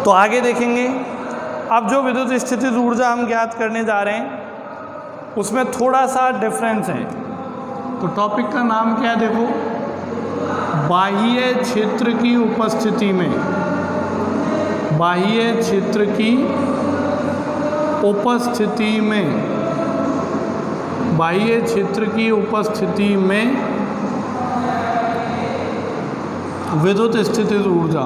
तो आगे देखेंगे। अब जो विद्युत स्थितिज ऊर्जा हम ज्ञात करने जा रहे हैं उसमें थोड़ा सा डिफरेंस है। तो टॉपिक का नाम क्या है, देखो, बाह्य क्षेत्र की उपस्थिति में, बाह्य क्षेत्र की उपस्थिति में, बाह्य क्षेत्र की उपस्थिति में विद्युत स्थितिज ऊर्जा,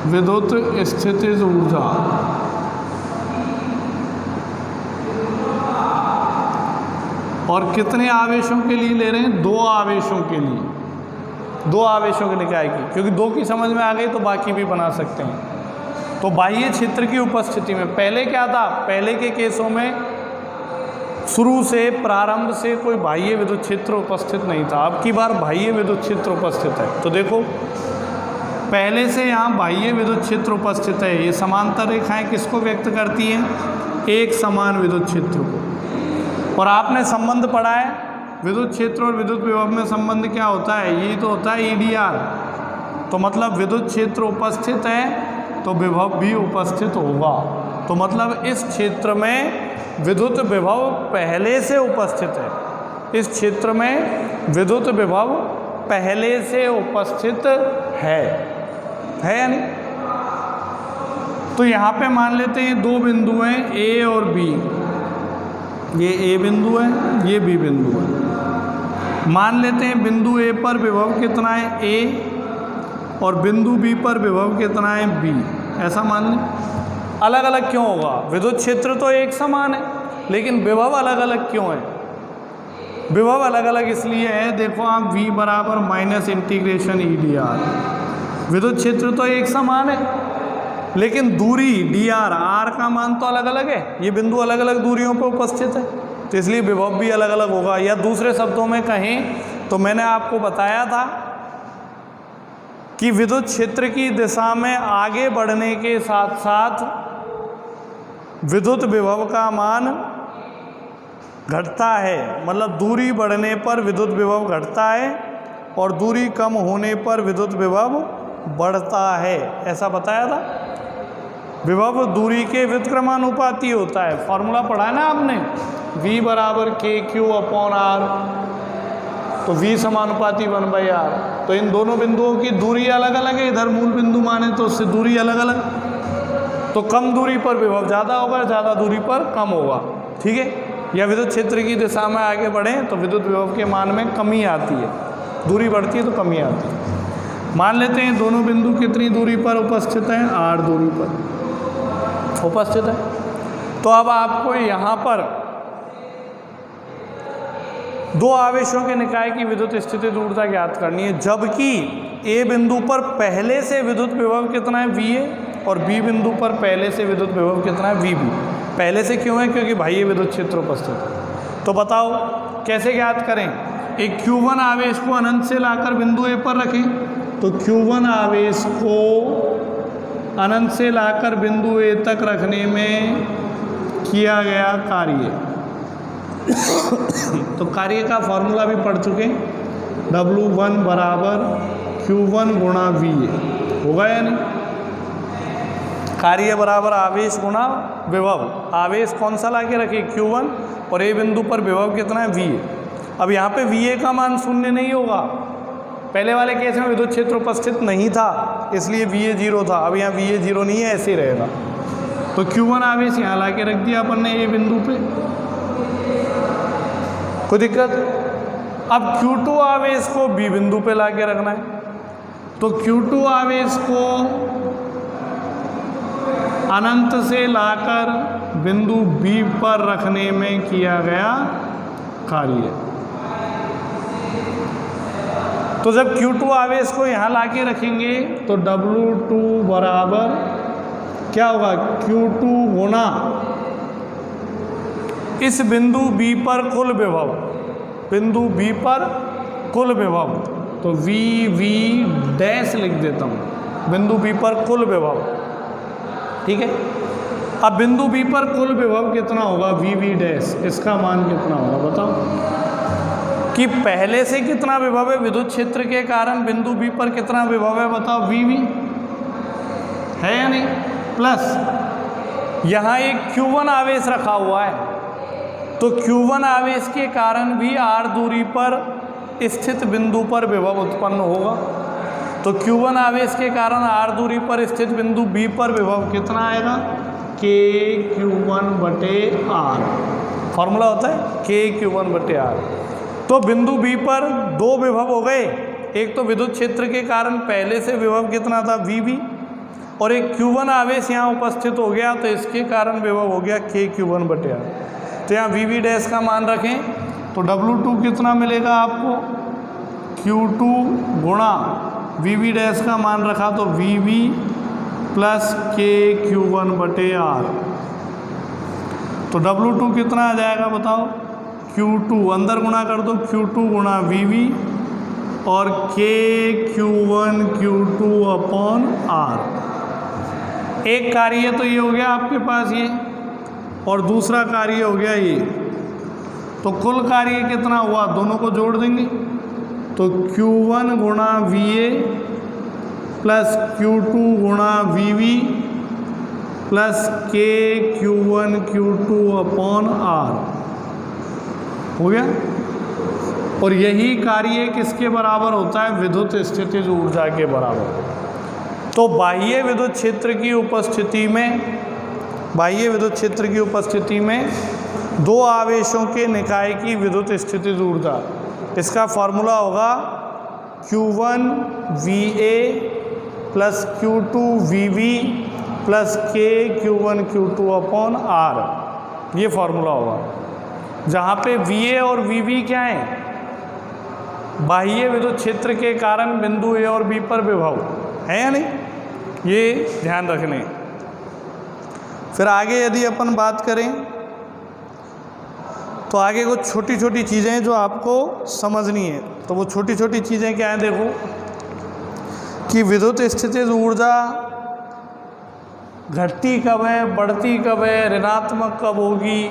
विद्युत स्थितिज ऊर्जा और कितने आवेशों के लिए ले रहे हैं, 2 आवेशों के लिए, 2 आवेशों के लिए क्या आएगी, क्योंकि 2 की समझ में आ गई तो बाकी भी बना सकते हैं। तो बाह्य क्षेत्र की उपस्थिति में, पहले क्या था, पहले के केसों में शुरू से, प्रारंभ से कोई बाह्य विद्युत क्षेत्र उपस्थित नहीं था। अब की बार बाह्य विद्युत क्षेत्र उपस्थित है। तो देखो, पहले से यहाँ बाह्य विद्युत क्षेत्र उपस्थित है। ये समांतर रेखाएं किसको व्यक्त करती हैं, एक समान विद्युत क्षेत्र को। और आपने संबंध पढ़ा है, विद्युत क्षेत्र और विद्युत विभव में संबंध क्या होता है, ये तो होता है EDR। तो मतलब विद्युत क्षेत्र उपस्थित है तो विभव भी उपस्थित होगा। तो मतलब इस क्षेत्र में विद्युत विभव पहले से उपस्थित है, इस क्षेत्र में विद्युत विभव पहले से उपस्थित है या नहीं। तो यहाँ पे मान लेते हैं 2 बिंदु हैं A और B, ये A बिंदु है, ये B बिंदु है। मान लेते हैं बिंदु A पर विभव कितना है A और बिंदु B पर विभव कितना है B, ऐसा मान लें। अलग अलग क्यों होगा, विद्युत क्षेत्र तो एक समान है लेकिन विभव अलग अलग क्यों है। विभव अलग अलग इसलिए है, देखो आप V बराबर माइनस इंटीग्रेशन EDR, विद्युत क्षेत्र तो एक समान है लेकिन दूरी DR, R का मान तो अलग अलग है, ये बिंदु अलग अलग दूरियों पर उपस्थित है, तो इसलिए विभव भी अलग अलग होगा। या दूसरे शब्दों में कहें तो मैंने आपको बताया था कि विद्युत क्षेत्र की दिशा में आगे बढ़ने के साथ साथ विद्युत विभव का मान घटता है। मतलब दूरी बढ़ने पर विद्युत विभव घटता है और दूरी कम होने पर विद्युत विभव बढ़ता है, ऐसा बताया था। विभव दूरी के व्युत्क्रमानुपाती होता है, फॉर्मूला पढ़ा है ना आपने, V बराबर KQ/R। तो V समानुपाती 1/R। तो इन दोनों बिंदुओं की दूरी अलग अलग है, इधर मूल बिंदु माने तो उससे दूरी अलग अलग, तो कम दूरी पर विभव ज़्यादा होगा, ज़्यादा दूरी पर कम होगा, ठीक है। या विद्युत क्षेत्र की दिशा में आगे बढ़ें तो विद्युत विभव के मान में कमी आती है, दूरी बढ़ती है तो कमी आती है। मान लेते हैं दोनों बिंदु कितनी दूरी पर उपस्थित हैं, R दूरी पर उपस्थित है। तो अब आपको यहाँ पर 2 आवेशों के निकाय की विद्युत स्थितिज ऊर्जा ज्ञात करनी है, जबकि A बिंदु पर पहले से विद्युत विभव कितना है VA और B बिंदु पर पहले से विद्युत विभव कितना है VB। पहले से क्यों है, क्योंकि बाह्य विद्युत क्षेत्र उपस्थित है। तो बताओ कैसे ज्ञात करें। एक Q1 आवेश को अनंत से लाकर बिंदु A पर रखें, तो Q1 आवेश को अनंत से लाकर बिंदु A तक रखने में किया गया कार्य तो कार्य का फॉर्मूला भी पढ़ चुके, W1 बराबर Q1 गुणा VA होगा या नहीं। कार्य बराबर आवेश गुणा विभव, आवेश कौन सा ला के रखे Q1 और A बिंदु पर विभव कितना है VA। अब यहाँ पे VA का मान 0 नहीं होगा, पहले वाले केस में विद्युत क्षेत्र उपस्थित नहीं था इसलिए VA 0 था, अब यहाँ VA 0 नहीं है, ऐसे ही रहेगा। तो Q1 आवेश यहाँ ला के रख दिया अपन ने A बिंदु पे, कोई दिक्कत। अब Q2 आवेश को B बिंदु पे ला के रखना है, तो Q2 आवेश को अनंत से लाकर बिंदु B पर रखने में किया गया कार्य। तो जब Q2 आवेश को यहाँ ला के रखेंगे तो W2 बराबर क्या होगा, Q2 गुना इस बिंदु B पर कुल विभव, बिंदु B पर कुल विभव, तो VV डैश लिख देता हूँ, बिंदु B पर कुल विभव, ठीक है। अब बिंदु B पर कुल विभव कितना होगा, VV डैश, इसका मान कितना होगा बताओ। कि पहले से कितना विभव है विद्युत क्षेत्र के कारण बिंदु B पर कितना विभव है बताओ, VV, है या नहीं, प्लस यहाँ एक Q1 आवेश रखा हुआ है, तो Q1 आवेश के कारण भी r दूरी पर स्थित बिंदु पर विभव उत्पन्न होगा। तो Q1 आवेश के कारण r दूरी पर स्थित बिंदु B पर विभव कितना आएगा, k Q1/r। फॉर्मूला होता है k Q1/r। तो बिंदु B पर दो विभव हो गए, एक तो विद्युत क्षेत्र के कारण पहले से विभव कितना था VB, और एक Q1 आवेश यहाँ उपस्थित हो गया, तो इसके कारण विभव हो गया k Q1/r। तो यहाँ VB डैश का मान रखें तो W2 कितना मिलेगा आपको, Q2 गुणा VB डैश का मान रखा तो VB प्लस k Q1/r। तो W2 कितना आ जाएगा बताओ, Q2 अंदर गुणा कर दो, Q2 गुणा VB और k Q1 Q2/r। एक कार्य तो ये हो गया आपके पास ये, और दूसरा कार्य हो गया ये। तो कुल कार्य कितना हुआ, दोनों को जोड़ देंगे तो Q1 गुणा VA प्लस Q2 गुणा VB plus k Q1 Q2/r हो गया। और यही कार्य किसके बराबर होता है, विद्युत स्थितिज ऊर्जा के बराबर। तो बाह्य विद्युत क्षेत्र की उपस्थिति में दो आवेशों के निकाय की विद्युत स्थितिज ऊर्जा, इसका फॉर्मूला होगा Q1 VA plus Q2 VB plus k Q1 Q2/r। ये फॉर्मूला होगा, जहाँ पे VA और VB क्या है, बाह्य विद्युत क्षेत्र के कारण बिंदु A और B पर विभव है या नहीं, ये ध्यान रखने। फिर आगे यदि अपन बात करें तो आगे कुछ छोटी छोटी चीज़ें जो आपको समझनी है। तो वो छोटी छोटी चीज़ें क्या हैं, देखो कि विद्युत स्थितिज ऊर्जा घटती कब है, बढ़ती कब है, ऋणात्मक कब होगी,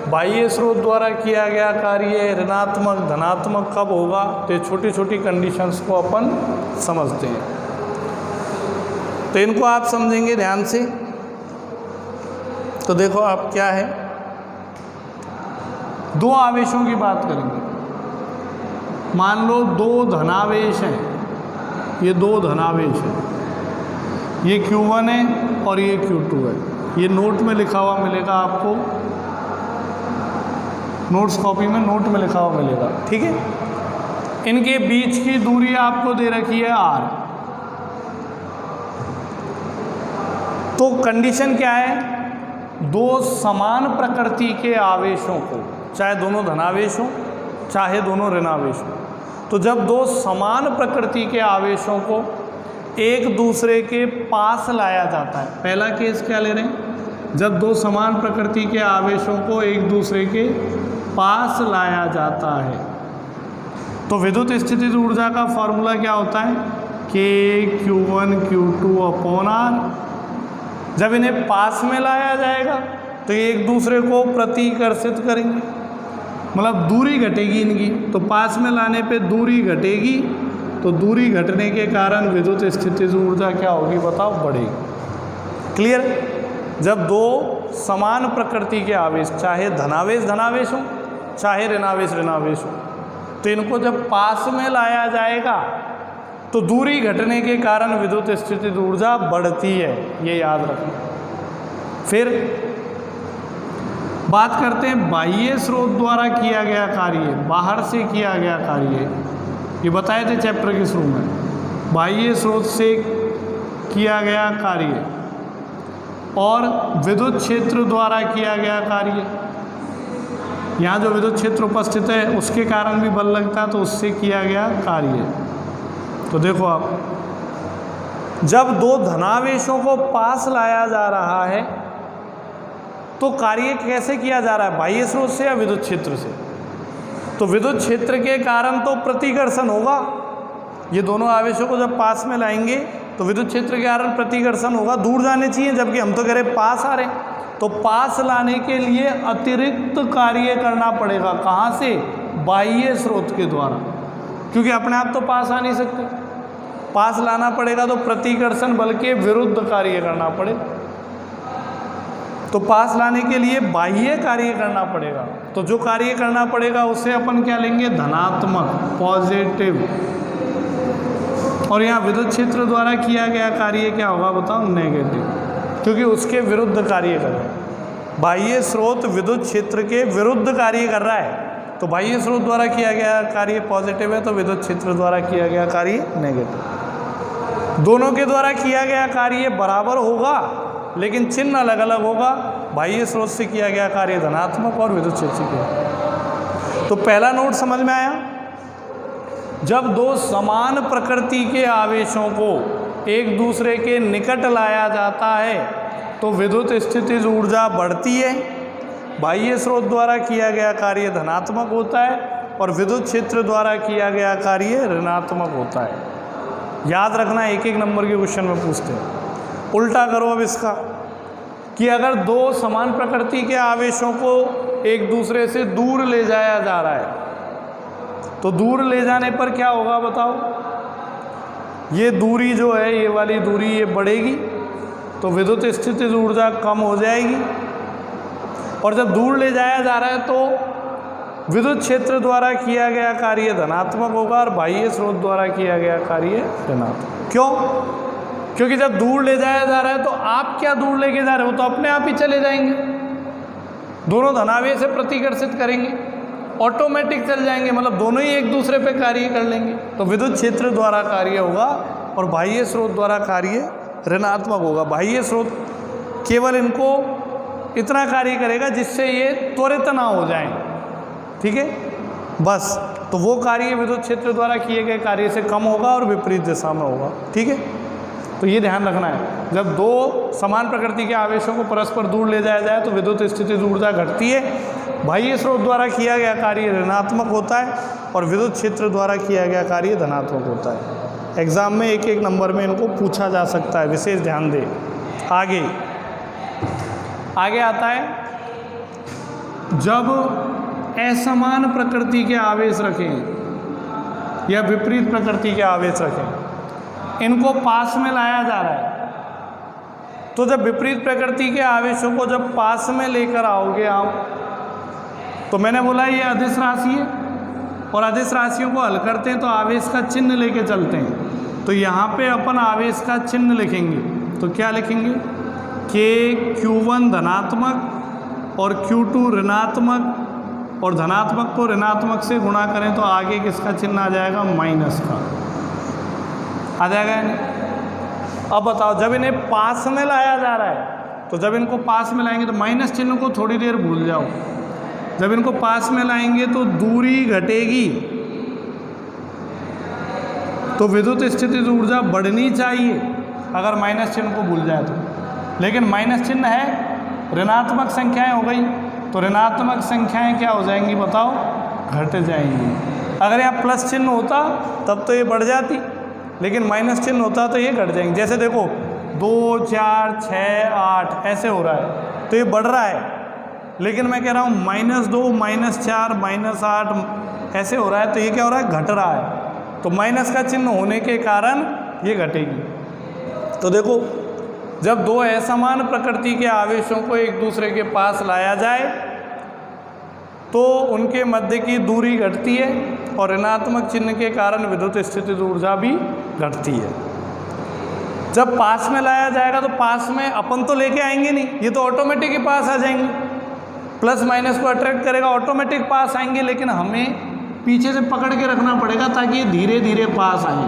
बाह्य स्रोत द्वारा किया गया कार्य ऋणात्मक धनात्मक कब होगा। तो ये छोटी छोटी कंडीशंस को अपन समझते हैं, तो इनको आप समझेंगे ध्यान से। तो देखो आप क्या है, दो आवेशों की बात करेंगे। मान लो दो धनावेश हैं, ये दो धनावेश हैं, ये Q1 है और ये Q2 है। ये नोट में लिखा हुआ मिलेगा आपको, नोट्स कॉपी में नोट में लिखा हुआ मिलेगा, ठीक है। इनके बीच की दूरी आपको दे रखी है r। तो कंडीशन क्या है, दो समान प्रकृति के आवेशों को, चाहे दोनों धनावेश हों चाहे दोनों ऋणावेश हों, तो जब दो समान प्रकृति के आवेशों को एक दूसरे के पास लाया जाता है, पहला केस क्या ले रहे हैं, जब दो समान प्रकृति के आवेशों को एक दूसरे के पास लाया जाता है, तो विद्युत स्थितिज ऊर्जा का फॉर्मूला क्या होता है, k Q1 Q2/r। जब इन्हें पास में लाया जाएगा तो ये एक दूसरे को प्रतिकर्षित करेंगे, मतलब दूरी घटेगी इनकी, तो पास में लाने पे दूरी घटेगी, तो दूरी घटने के कारण विद्युत स्थितिज ऊर्जा क्या होगी बताओ, बढ़ेगी। क्लियर। जब दो समान प्रकृति के आवेश, चाहे धनावेश धनावेश हो चाहे ऋणावेश ऋणावेश हो, तो इनको जब पास में लाया जाएगा तो दूरी घटने के कारण विद्युत स्थितिज ऊर्जा बढ़ती है, ये याद रखना। फिर बात करते हैं बाह्य स्रोत द्वारा किया गया कार्य, बाहर से किया गया कार्य। ये बताए थे चैप्टर के शुरू में, बाह्य स्रोत से किया गया कार्य और विद्युत क्षेत्र द्वारा किया गया कार्य। यहाँ जो विद्युत क्षेत्र उपस्थित है उसके कारण भी बल लगता है, तो उससे किया गया कार्य। तो देखो आप, जब दो धनावेशों को पास लाया जा रहा है तो कार्य कैसे किया जा रहा है, बाह्य स्रोत से या विद्युत क्षेत्र से। तो विद्युत क्षेत्र के कारण तो प्रतिकर्षण होगा, ये दोनों आवेशों को जब पास में लाएंगे तो विद्युत क्षेत्र के कारण प्रतिकर्षण होगा, दूर जाने चाहिए, जबकि हम तो कह रहे पास आ रहे। तो पास लाने के लिए अतिरिक्त कार्य करना पड़ेगा, कहाँ से, बाह्य स्रोत के द्वारा, क्योंकि अपने आप तो पास आ नहीं सकते। पास लाना पड़ेगा तो प्रतिकर्षण बल के विरुद्ध कार्य करना पड़ेगा। तो पास लाने के लिए बाह्य कार्य करना पड़ेगा, तो जो कार्य करना पड़ेगा उसे अपन क्या लेंगे, धनात्मक, पॉजिटिव। और यहाँ विद्युत क्षेत्र द्वारा किया गया कार्य क्या होगा बताओ, नेगेटिव, क्योंकि उसके विरुद्ध कार्य कर रहा है। बाह्य स्रोत विद्युत क्षेत्र के विरुद्ध कार्य कर रहा है, तो बाह्य स्रोत द्वारा किया गया कार्य पॉजिटिव है, तो विद्युत क्षेत्र द्वारा किया गया कार्य नेगेटिव। दोनों के द्वारा किया गया कार्य बराबर होगा लेकिन चिन्ह अलग अलग होगा। बाह्य स्रोत से किया गया कार्य धनात्मक और विद्युत क्षेत्र से किया। तो पहला नोट समझ में आया, जब दो समान प्रकृति के आवेशों को एक दूसरे के निकट लाया जाता है तो विद्युत स्थितिज ऊर्जा बढ़ती है, बाह्य स्रोत द्वारा किया गया कार्य धनात्मक होता है और विद्युत क्षेत्र द्वारा किया गया कार्य ऋणात्मक होता है। याद रखना, एक एक नंबर के क्वेश्चन में पूछते हैं। उल्टा करो अब इसका, कि अगर दो समान प्रकृति के आवेशों को एक दूसरे से दूर ले जाया जा रहा है तो दूर ले जाने पर क्या होगा बताओ, ये दूरी जो है, ये वाली दूरी ये बढ़ेगी तो विद्युत स्थितिज ऊर्जा कम हो जाएगी। और जब दूर ले जाया जा रहा है तो विद्युत क्षेत्र द्वारा किया गया कार्य धनात्मक होगा और बाह्य स्रोत द्वारा किया गया कार्य ऋणात्मक। क्यों? क्योंकि जब दूर ले जाया जा रहा है तो आप क्या दूर लेके जा रहे हो, तो अपने आप ही चले जाएंगे, दोनों धनावेश से प्रतिकर्षित करेंगे, ऑटोमेटिक चल जाएंगे, मतलब दोनों ही एक दूसरे पे कार्य कर लेंगे। तो विद्युत क्षेत्र द्वारा कार्य होगा और बाह्य स्रोत द्वारा कार्य ऋणात्मक होगा। बाह्य स्रोत केवल इनको इतना कार्य करेगा जिससे ये त्वरित ना हो जाएं, ठीक है, बस। तो वो कार्य विद्युत क्षेत्र द्वारा किए गए कार्य से कम होगा और विपरीत दिशा में होगा, ठीक है। तो ये ध्यान रखना है, जब दो समान प्रकृति के आवेशों को परस्पर दूर ले जाया जाए तो विद्युत स्थितिज ऊर्जा घटती है, बाह्य स्रोत द्वारा किया गया कार्य ऋणात्मक होता है और विद्युत क्षेत्र द्वारा किया गया कार्य धनात्मक होता है। एग्जाम में एक एक नंबर में इनको पूछा जा सकता है, विशेष ध्यान दें। आगे आता है, जब असमान प्रकृति के आवेश रखें या विपरीत प्रकृति के आवेश रखें, इनको पास में लाया जा रहा है, तो जब विपरीत प्रकृति के आवेशों को जब पास में लेकर आओगे आप, तो मैंने बोला ये अदिश राशि है और अदिश राशियों को हल करते हैं तो आवेश का चिन्ह लेके चलते हैं। तो यहाँ पे अपन आवेश का चिन्ह लिखेंगे, तो क्या लिखेंगे, के Q1 धनात्मक और Q2 ऋणात्मक, और धनात्मक को ऋणात्मक से गुणा करें तो आगे किसका चिन्ह आ जाएगा, माइनस का आ जाएगा। अब बताओ, जब इन्हें पास में लाया जा रहा है तो जब इनको पास में लाएंगे तो माइनस चिन्ह को थोड़ी देर भूल जाओ, जब इनको पास में लाएंगे तो दूरी घटेगी, तो विद्युत स्थितिज ऊर्जा बढ़नी चाहिए अगर माइनस चिन्ह को भूल जाए तो। लेकिन माइनस चिन्ह है, ऋणात्मक संख्याएं हो गई, तो ऋणात्मक संख्याएं क्या हो जाएंगी बताओ, घट जाएंगी। अगर यहाँ प्लस चिन्ह होता तब तो ये बढ़ जाती, लेकिन माइनस चिन्ह होता तो ये घट जाएंगे। जैसे देखो 2, 4, 6, 8 ऐसे हो रहा है तो ये बढ़ रहा है, लेकिन मैं कह रहा हूँ -2, -4, -8 ऐसे हो रहा है तो ये क्या हो रहा है, घट रहा है। तो माइनस का चिन्ह होने के कारण ये घटेगी। तो देखो, जब दो असमान प्रकृति के आवेशों को एक दूसरे के पास लाया जाए तो उनके मध्य की दूरी घटती है और ऋणात्मक चिन्ह के कारण विद्युत स्थितिज ऊर्जा भी घटती है। जब पास में लाया जाएगा तो पास में अपन तो लेके आएंगे नहीं, ये तो ऑटोमेटिक ही पास आ जाएंगे, प्लस माइनस को अट्रैक्ट करेगा, ऑटोमेटिक पास आएंगे, लेकिन हमें पीछे से पकड़ के रखना पड़ेगा ताकि ये धीरे धीरे पास आए,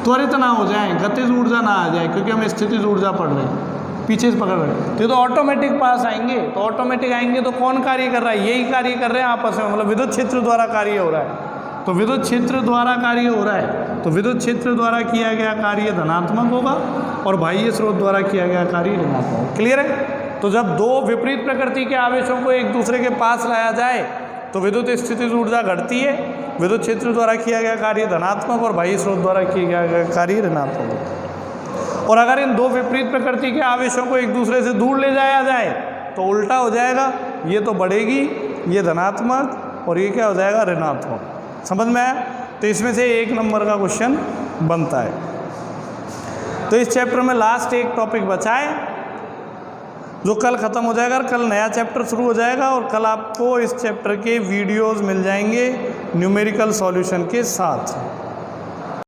त्वरित ना हो जाए, गतिज ऊर्जा ना आ जाए, क्योंकि हम स्थितिज ऊर्जा पढ़ रहे हैं, पीछे से पकड़ रहे हैं। तो ऑटोमेटिक पास आएंगे, तो ऑटोमेटिक आएंगे तो कौन कार्य कर रहा है, यही कार्य कर रहे हैं आपस में, मतलब विद्युत क्षेत्र द्वारा कार्य हो रहा है। तो विद्युत क्षेत्र द्वारा कार्य हो रहा है तो विद्युत क्षेत्र द्वारा किया गया कार्य धनात्मक होगा और बाह्य स्रोत द्वारा किया गया कार्य ऋणात्मक होगा। क्लियर है? तो जब दो विपरीत प्रकृति के आवेशों को एक दूसरे के पास लाया जाए तो विद्युत स्थितिज ऊर्जा घटती है, विद्युत क्षेत्र द्वारा किया गया कार्य धनात्मक और बाह्य स्रोत द्वारा किया गया कार्य ऋणात्मक होता है। और अगर इन दो विपरीत प्रकृति के आवेशों को एक दूसरे से दूर ले जाया जाए तो उल्टा हो जाएगा, ये तो बढ़ेगी, ये धनात्मक और ये क्या हो जाएगा, ऋणात्मक। समझ में आया? तो इसमें से 1 नंबर का क्वेश्चन बनता है। तो इस चैप्टर में लास्ट एक टॉपिक बचा है जो कल ख़त्म हो जाएगा, और कल नया चैप्टर शुरू हो जाएगा, और कल आपको इस चैप्टर के वीडियोस मिल जाएंगे न्यूमेरिकल सॉल्यूशन के साथ।